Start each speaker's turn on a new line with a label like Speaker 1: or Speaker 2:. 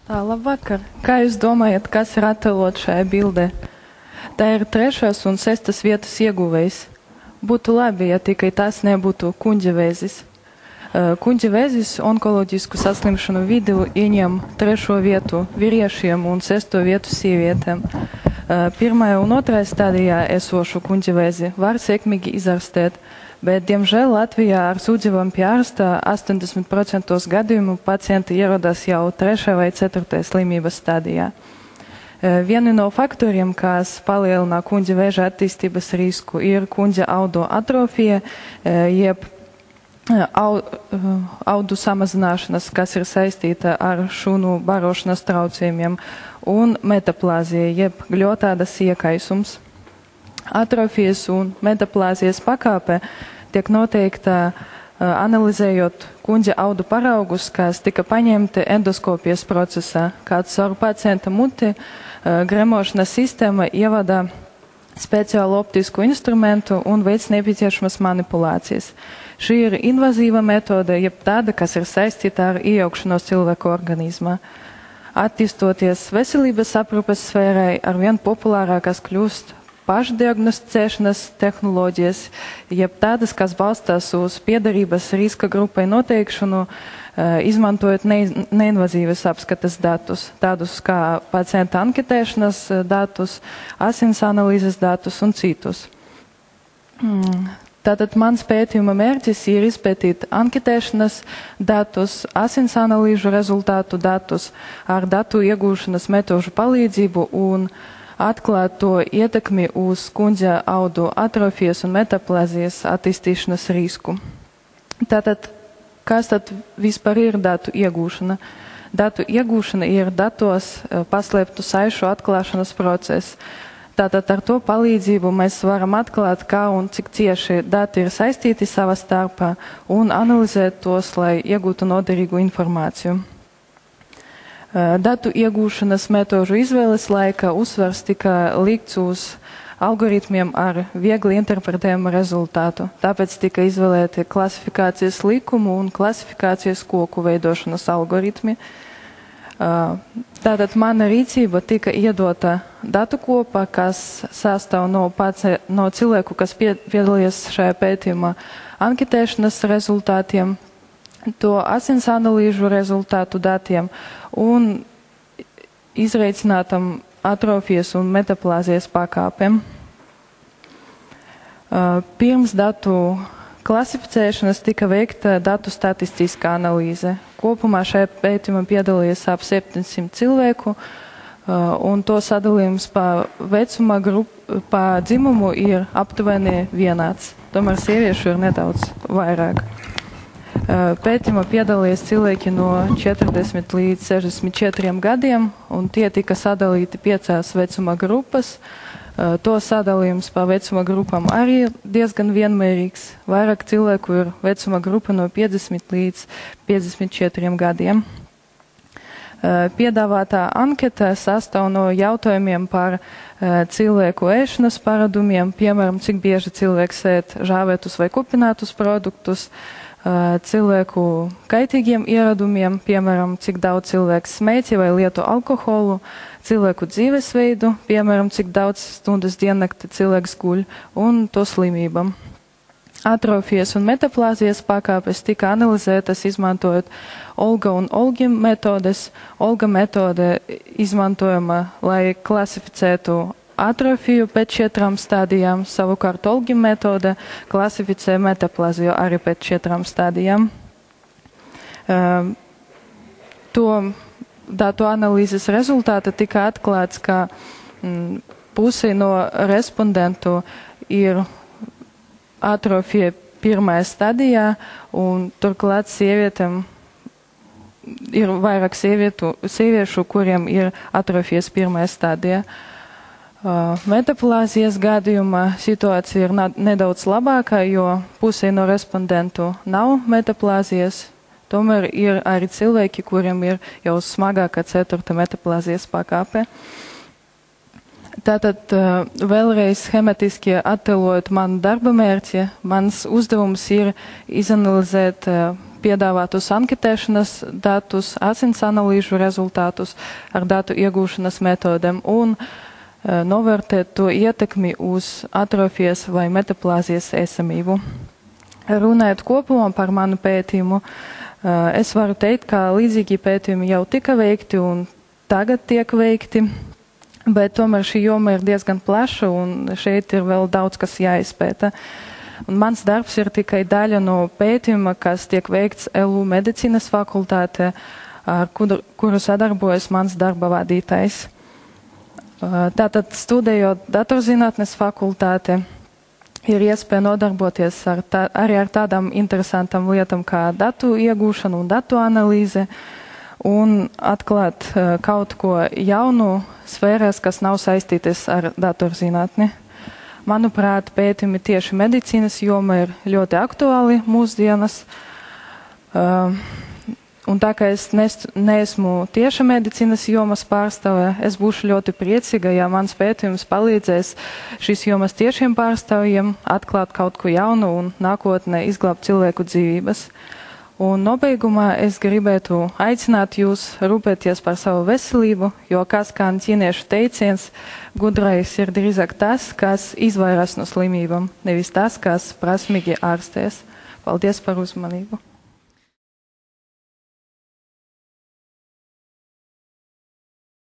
Speaker 1: Tā, labvakar. Kā jūs domājat, kas ir attēlot šajā bildē? Tā ir 3. un 6. vietas ieguvējs. Būtu labi, ja tikai tas nebūtu kuņģevēzis. Kuņģevēzis onkoloģisku saslimšanu vidū ieņem 3. vietu vīriešiem un 6. vietu sievietēm. 1. un 2. stadijā esošu kuņģevēzi var sekmīgi izārstēt, bet, diemžēl, Latvijā ar sūdzībām pie ārsta 80% gadījumu pacienti ierodas jau 3. vai 4. slimības stadijā. Vieni no faktoriem, kas palielina kuņģevēža attīstības risku, ir kuņģa audu atrofija, jeb audu samazināšanas, kas ir saistīta ar šūnu barošanas traucējumiem, un metaplāzija, jeb gļotādas iekaisums. Atrofijas un metaplāzijas pakāpe tiek noteikta analizējot kuņģa audu paraugus, kas tika paņemti endoskopijas procesā, kad caur pacienta muti gremošanas sistēma ievada speciālu optisku instrumentu un veic nepieciešamas manipulācijas. Šī ir invazīva metode, jeb tāda, kas ir saistīta ar iejaukšanos cilvēku organismā. Attīstoties veselības aprūpes sfērai, arvien populārākas kļūst pašdiagnosticēšanas tehnoloģijas, jeb tādas, kas balstās uz piederības riska grupai noteikšanu, izmantojot neinvazīvas apskates datus, tādus kā pacienta anketēšanas datus, asins analīzes datus un citus. Tātad mans pētījuma mērķis ir izpētīt anketēšanas datus, asins analīžu rezultātu datus ar datu iegūšanas metožu palīdzību un atklāt to ietekmi uz kuņģa audu atrofijas un metaplāzijas attīstīšanas risku. Tātad, kas tad vispār ir datu iegūšana? Datu iegūšana ir datos paslēptu saišu atklāšanas process. Tātad ar to palīdzību mēs varam atklāt, kā un cik cieši dati ir saistīti savā starpā un analizēt tos, lai iegūtu noderīgu informāciju. Datu iegūšanas metožu izvēles laika uzsvars tika likts uz algoritmiem ar viegli interpretējumu rezultātu. Tāpēc tika izvēlēti klasifikācijas likumu un klasifikācijas koku veidošanas algoritmi. Tātad mana rīcība tika iedota datu kopā, kas sastāv no cilvēku, kas piedalījās šajā pētījumā, anketēšanas rezultātiem, to asins analīžu rezultātu datiem un izreicinātam atrofijas un metaplāzijas pakāpēm. Pirms datu klasificēšanas tika veikta datu statistiskā analīze. Kopumā šajā pētījumā piedalījās ap 700 cilvēku, un to sadalījums pa vecuma grupu, pa dzimumu ir aptuveni vienāds. Tomēr sieviešu ir nedaudz vairāk. Pētījumā piedalījās cilvēki no 40 līdz 64 gadiem, un tie tika sadalīti 5 vecuma grupas. To sadalījums pa vecuma grupām arī diezgan vienmērīgs. Vairāk cilvēku ir vecuma grupa no 50 līdz 54 gadiem. Piedāvātā anketa sastāv no jautājumiem par cilvēku ēšanas paradumiem, piemēram, cik bieži cilvēks ēd žāvētus vai kupinātus produktus, cilvēku kaitīgiem ieradumiem, piemēram, cik daudz cilvēks smēķi vai lieto alkoholu, cilvēku dzīvesveidu, piemēram, cik daudz stundas diennakti cilvēks guļ, un to slimībām. Atrofijas un metaplāzijas pakāpes tika analizētas izmantojot Olga un Olgi metodes. Olga metode izmantojama, lai klasificētu atrofiju pēc 4 stadijām, savukārt Olgi metode klasificē metaplāziju arī pēc 4 stadijām. To datu analīzes rezultāta tika atklāts, ka pusi no respondentu ir atrofija 1. stadijā, un turklāt sievietēm ir vairāk sieviešu, kuriem ir atrofijas 1. stadijā. Metaplāzijas gadījumā situācija ir nedaudz labākā, jo pusē no respondentu nav metaplāzijas. Tomēr ir arī cilvēki, kuriem ir jau smagākā 4. metaplāzijas pakāpe. Tātad vēlreiz schematiski attēlojot manu darba mērķi, mans uzdevums ir izanalizēt piedāvātus anketēšanas datus, asins analīžu rezultātus ar datu iegūšanas metodēm un novērtēt to ietekmi uz atrofijas vai metaplāzijas esamību. Runājot kopumā par manu pētījumu, es varu teikt, ka līdzīgi pētījumi jau tika veikti un tagad tiek veikti, bet tomēr šī joma ir diezgan plaša un šeit ir vēl daudz, kas jāizpēta. Un mans darbs ir tikai daļa no pētījuma, kas tiek veikts LU medicīnas fakultātē, ar kuru sadarbojas mans darba vadītājs. Tātad studējot datorzinātnes fakultātē, ir iespēja nodarboties arī ar tādām interesantām lietām kā datu iegūšana un datu analīze un atklāt kaut ko jaunu sfērās, kas nav saistītas ar datorzinātni. Manuprāt, pētījumi tieši medicīnas joma ir ļoti aktuāli mūsdienas. Un tā kā es neesmu tieši medicīnas jomas pārstāve, es būšu ļoti priecīga, ja mans pētījums palīdzēs šīs jomas tiešiem pārstāvjiem atklāt kaut ko jaunu un nākotnē izglābt cilvēku dzīvības. Un nobeigumā es gribētu aicināt jūs rūpēties par savu veselību, jo kā skan ķīniešu teiciens, gudrais ir drīzāk tas, kas izvairās no slimībām, nevis tas, kas prasmīgi ārstēs. Paldies par uzmanību!